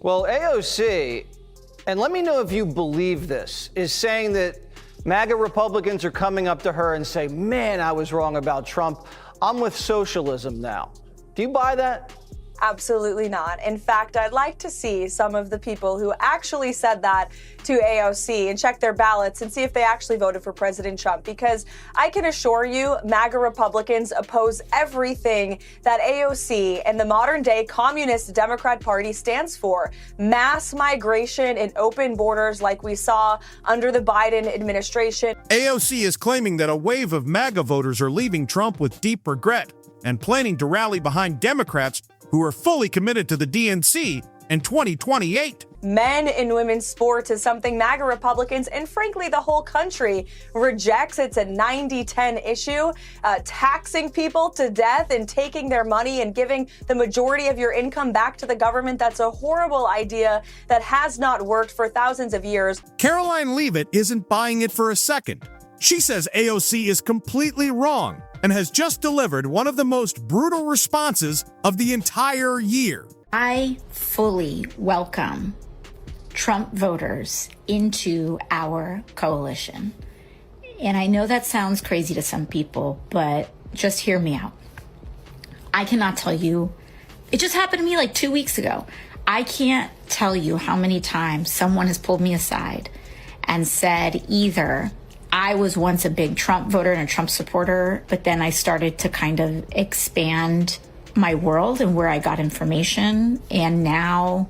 Well, AOC, and let me know if you believe this, is saying that MAGA Republicans are coming up to her and say, man, I was wrong about Trump. I'm with socialism now. Do you buy that? Absolutely not. In fact, I'd like to see some of the people who actually said that to AOC and check their ballots and see if they actually voted for President Trump, because I can assure you MAGA Republicans oppose everything that AOC and the modern day communist Democrat Party stands for. Mass migration and open borders like we saw under the Biden administration. AOC is claiming that a wave of MAGA voters are leaving Trump with deep regret and planning to rally behind Democrats who are fully committed to the DNC in 2028. Men and women's sports is something MAGA Republicans and frankly the whole country rejects. It's a 90-10 issue. Taxing people to death and taking their money and giving the majority of your income back to the government, that's a horrible idea that has not worked for thousands of years. Karoline Leavitt isn't buying it for a second. She says AOC is completely wrong and has just delivered one of the most brutal responses of the entire year. I fully welcome Trump voters into our coalition. And I know that sounds crazy to some people, but just hear me out. I cannot tell you, it just happened to me like 2 weeks ago. I can't tell you how many times someone has pulled me aside and said either I was once a big Trump voter and a Trump supporter, but then I started to kind of expand my world and where I got information. And now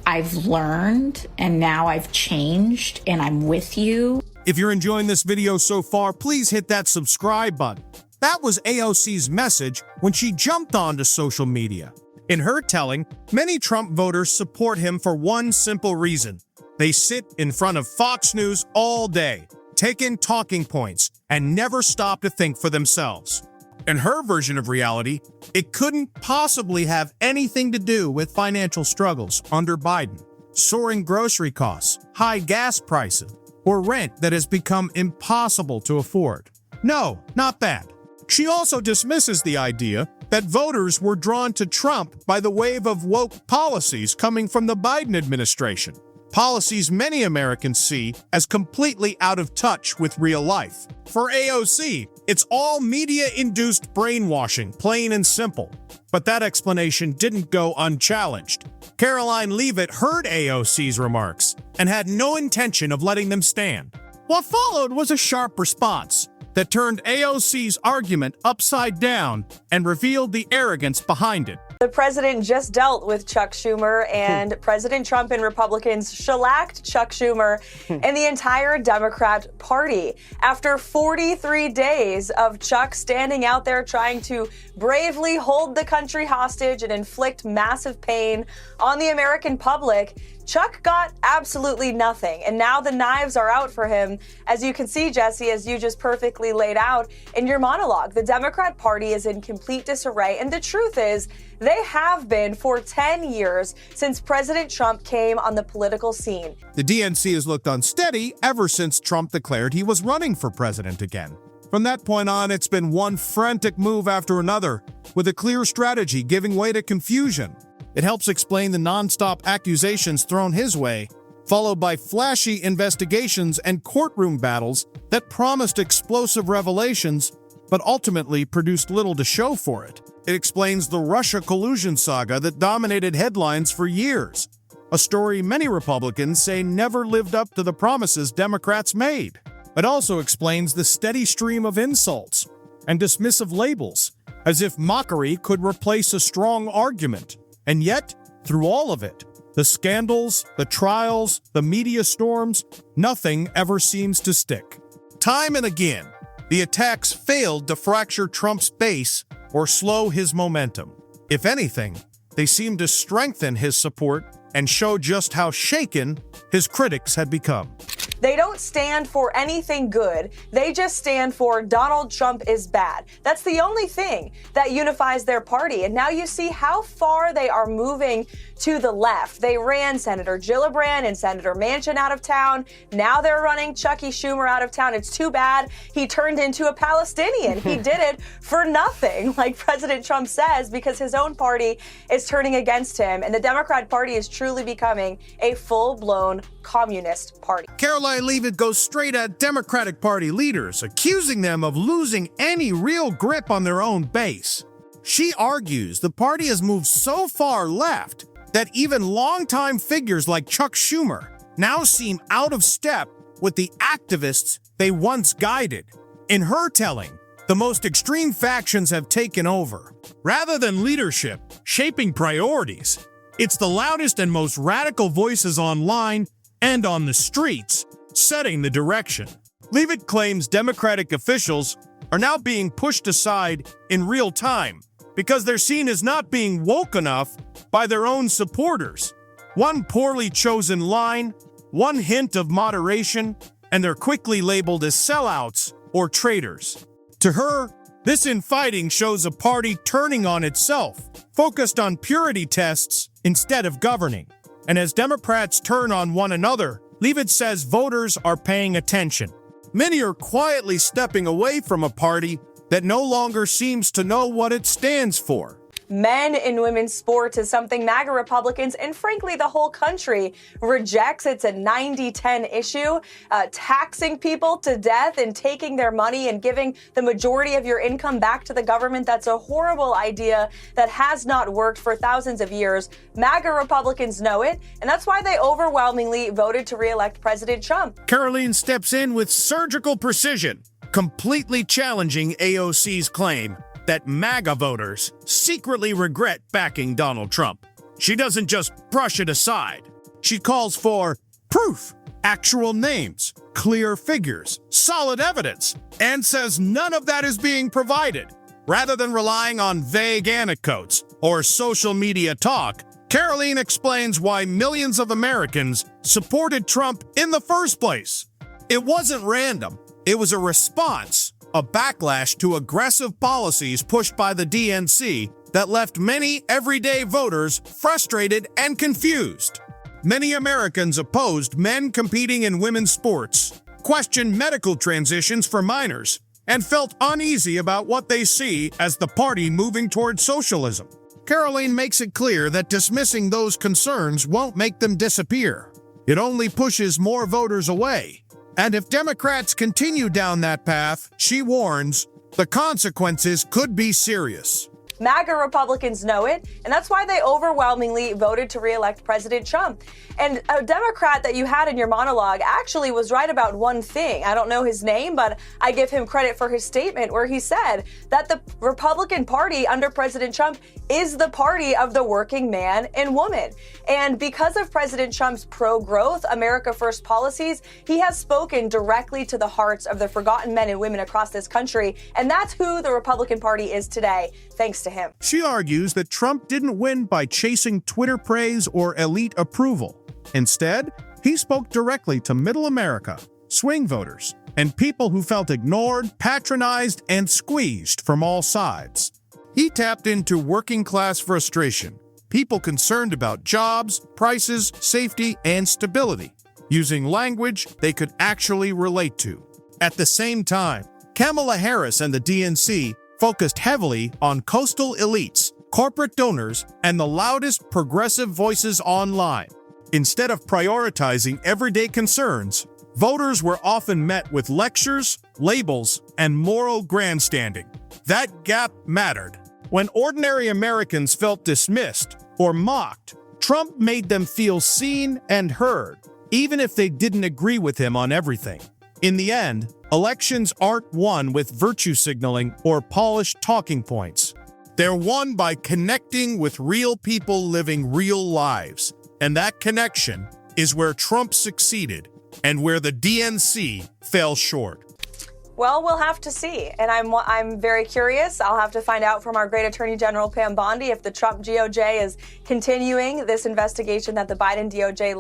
I've learned and now I've changed and I'm with you. If you're enjoying this video so far, please hit that subscribe button. That was AOC's message when she jumped onto social media. In her telling, many Trump voters support him for one simple reason. They sit in front of Fox News all day, take in talking points, and never stop to think for themselves. In her version of reality, it couldn't possibly have anything to do with financial struggles under Biden, soaring grocery costs, high gas prices, or rent that has become impossible to afford. No, not that. She also dismisses the idea that voters were drawn to Trump by the wave of woke policies coming from the Biden administration. Policies many Americans see as completely out of touch with real life. For AOC, it's all media-induced brainwashing, plain and simple. But that explanation didn't go unchallenged. Karoline Leavitt heard AOC's remarks and had no intention of letting them stand. What followed was a sharp response that turned AOC's argument upside down and revealed the arrogance behind it. The president just dealt with Chuck Schumer, and President Trump and Republicans shellacked Chuck Schumer and the entire Democrat Party. After 43 days of Chuck standing out there trying to bravely hold the country hostage and inflict massive pain on the American public, Chuck got absolutely nothing, and now the knives are out for him. As you can see, Jesse, as you just perfectly laid out in your monologue, the Democrat Party is in complete disarray, and the truth is, they have been for 10 years since President Trump came on the political scene. The DNC has looked unsteady ever since Trump declared he was running for president again. From that point on, it's been one frantic move after another, with a clear strategy giving way to confusion. It helps explain the nonstop accusations thrown his way, followed by flashy investigations and courtroom battles that promised explosive revelations, but ultimately produced little to show for it. It explains the Russia collusion saga that dominated headlines for years, a story many Republicans say never lived up to the promises Democrats made. It also explains the steady stream of insults and dismissive labels, as if mockery could replace a strong argument. And yet, through all of it, the scandals, the trials, the media storms, nothing ever seems to stick. Time and again, the attacks failed to fracture Trump's base or slow his momentum. If anything, they seemed to strengthen his support and show just how shaken his critics had become. They don't stand for anything good. They just stand for Donald Trump is bad. That's the only thing that unifies their party. And now you see how far they are moving to the left. They ran Senator Gillibrand and Senator Manchin out of town. Now they're running Chucky Schumer out of town. It's too bad he turned into a Palestinian. He did it for nothing, like President Trump says, because his own party is turning against him. And the Democrat Party is truly becoming a full-blown communist party. Karoline Leavitt goes straight at Democratic Party leaders, accusing them of losing any real grip on their own base. She argues the party has moved so far left that even longtime figures like Chuck Schumer now seem out of step with the activists they once guided. In her telling, the most extreme factions have taken over. Rather than leadership shaping priorities, it's the loudest and most radical voices online and on the streets setting the direction. Leavitt claims Democratic officials are now being pushed aside in real time because they're seen as not being woke enough by their own supporters. One poorly chosen line, one hint of moderation, and they're quickly labeled as sellouts or traitors. To her, this infighting shows a party turning on itself, focused on purity tests instead of governing. And as Democrats turn on one another, Leavitt says voters are paying attention. Many are quietly stepping away from a party that no longer seems to know what it stands for. Men in women's sports is something MAGA Republicans and frankly the whole country rejects. It's a 90-10 issue, taxing people to death and taking their money and giving the majority of your income back to the government. That's a horrible idea that has not worked for thousands of years. MAGA Republicans know it, and that's why they overwhelmingly voted to re-elect President Trump. Karoline steps in with surgical precision, completely challenging AOC's claim that MAGA voters secretly regret backing Donald Trump. She doesn't just brush it aside. She calls for proof, actual names, clear figures, solid evidence, and says none of that is being provided. Rather than relying on vague anecdotes or social media talk, Karoline explains why millions of Americans supported Trump in the first place. It wasn't random. It was a response, a backlash to aggressive policies pushed by the DNC that left many everyday voters frustrated and confused. Many Americans opposed men competing in women's sports, questioned medical transitions for minors, and felt uneasy about what they see as the party moving toward socialism. Karoline makes it clear that dismissing those concerns won't make them disappear. It only pushes more voters away. And if Democrats continue down that path, she warns, the consequences could be serious. MAGA Republicans know it, and that's why they overwhelmingly voted to re-elect President Trump. And a Democrat that you had in your monologue actually was right about one thing. I don't know his name, but I give him credit for his statement where he said that the Republican Party under President Trump is the party of the working man and woman. And because of President Trump's pro-growth, America First policies, he has spoken directly to the hearts of the forgotten men and women across this country. And that's who the Republican Party is today, thanks to him. She argues that Trump didn't win by chasing Twitter praise or elite approval. Instead, he spoke directly to middle America, swing voters, and people who felt ignored, patronized, and squeezed from all sides. He tapped into working-class frustration, people concerned about jobs, prices, safety, and stability, using language they could actually relate to. At the same time, Kamala Harris and the DNC focused heavily on coastal elites, corporate donors, and the loudest progressive voices online. Instead of prioritizing everyday concerns, voters were often met with lectures, labels, and moral grandstanding. That gap mattered. When ordinary Americans felt dismissed or mocked, Trump made them feel seen and heard, even if they didn't agree with him on everything. In the end, elections aren't won with virtue signaling or polished talking points. They're won by connecting with real people living real lives. And that connection is where Trump succeeded and where the DNC fell short. Well, we'll have to see. And I'm very curious. I'll have to find out from our great Attorney General Pam Bondi if the Trump DOJ is continuing this investigation that the Biden DOJ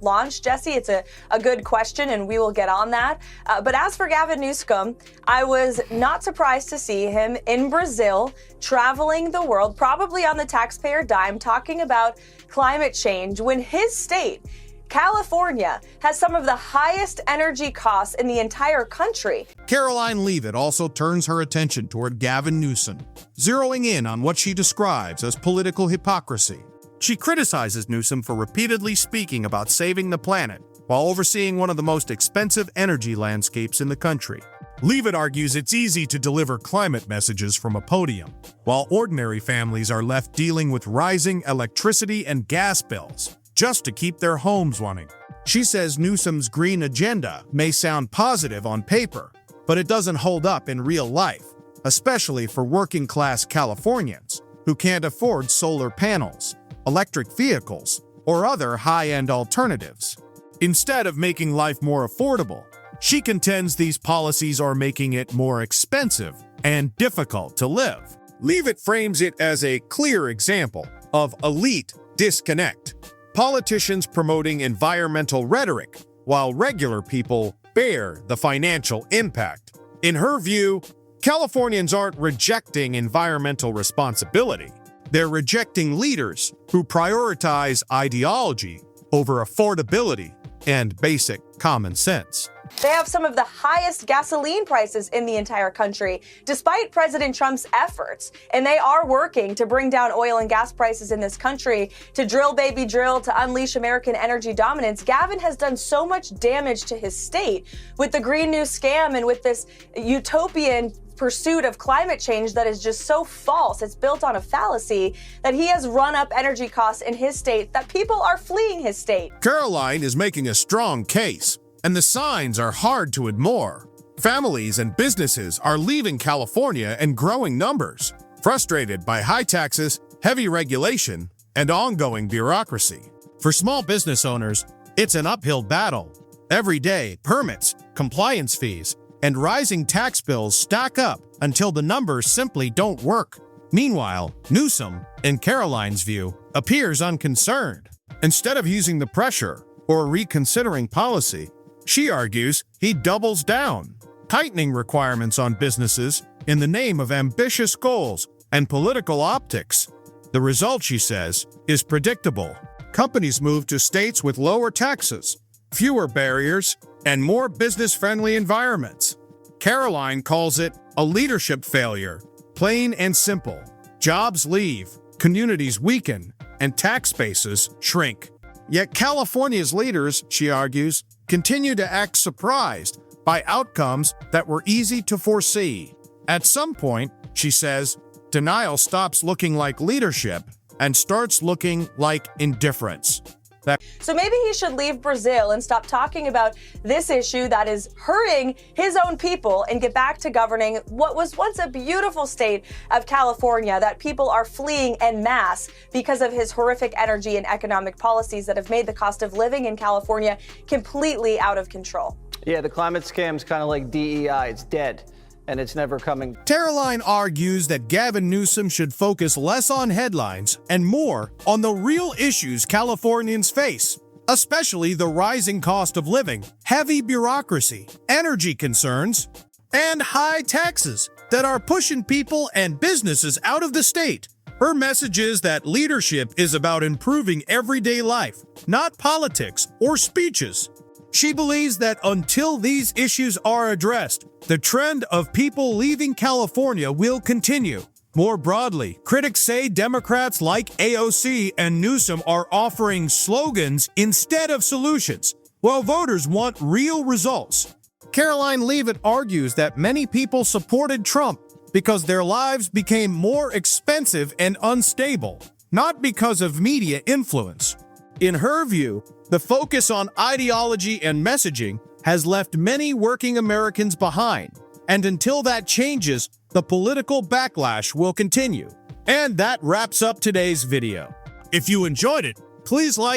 launched. Jesse, it's a good question, and we will get on that. But as for Gavin Newsom, I was not surprised to see him in Brazil, traveling the world, probably on the taxpayer dime, talking about climate change when his state, California, has some of the highest energy costs in the entire country. Karoline Leavitt also turns her attention toward Gavin Newsom, zeroing in on what she describes as political hypocrisy. She criticizes Newsom for repeatedly speaking about saving the planet while overseeing one of the most expensive energy landscapes in the country. Leavitt argues it's easy to deliver climate messages from a podium, while ordinary families are left dealing with rising electricity and gas bills just to keep their homes running. She says Newsom's green agenda may sound positive on paper, but it doesn't hold up in real life, especially for working-class Californians who can't afford solar panels, electric vehicles, or other high-end alternatives. Instead of making life more affordable, she contends these policies are making it more expensive and difficult to live. Leavitt frames it as a clear example of elite disconnect. Politicians promoting environmental rhetoric, while regular people bear the financial impact. In her view, Californians aren't rejecting environmental responsibility. They're rejecting leaders who prioritize ideology over affordability and basic common sense. They have some of the highest gasoline prices in the entire country, despite President Trump's efforts. And they are working to bring down oil and gas prices in this country, to drill, baby, drill, to unleash American energy dominance. Gavin has done so much damage to his state with the Green New scam and with this utopian pursuit of climate change that is just so false. It's built on a fallacy that he has run up energy costs in his state, that people are fleeing his state. Karoline is making a strong case, and the signs are hard to ignore. Families and businesses are leaving California in growing numbers, frustrated by high taxes, heavy regulation, and ongoing bureaucracy. For small business owners, it's an uphill battle. Every day, permits, compliance fees, and rising tax bills stack up until the numbers simply don't work. Meanwhile, Newsom, in Karoline's view, appears unconcerned. Instead of using the pressure or reconsidering policy, she argues he doubles down, tightening requirements on businesses in the name of ambitious goals and political optics. The result, she says, is predictable. Companies move to states with lower taxes, fewer barriers, and more business-friendly environments. Karoline calls it a leadership failure, plain and simple. Jobs leave, communities weaken, and tax bases shrink. Yet California's leaders, she argues, continue to act surprised by outcomes that were easy to foresee. At some point, she says, denial stops looking like leadership and starts looking like indifference. So maybe he should leave Brazil and stop talking about this issue that is hurting his own people and get back to governing what was once a beautiful state of California that people are fleeing en masse because of his horrific energy and economic policies that have made the cost of living in California completely out of control. Yeah, the climate scam's kind of like DEI. It's dead, and it's never coming. Karoline argues that Gavin Newsom should focus less on headlines and more on the real issues Californians face, especially the rising cost of living, heavy bureaucracy, energy concerns, and high taxes that are pushing people and businesses out of the state. Her message is that leadership is about improving everyday life, not politics or speeches. She believes that until these issues are addressed, the trend of people leaving California will continue. More broadly, critics say Democrats like AOC and Newsom are offering slogans instead of solutions, while voters want real results. Karoline Leavitt argues that many people supported Trump because their lives became more expensive and unstable, not because of media influence. In her view, the focus on ideology and messaging has left many working Americans behind, and until that changes, the political backlash will continue. And that wraps up today's video. If you enjoyed it, please like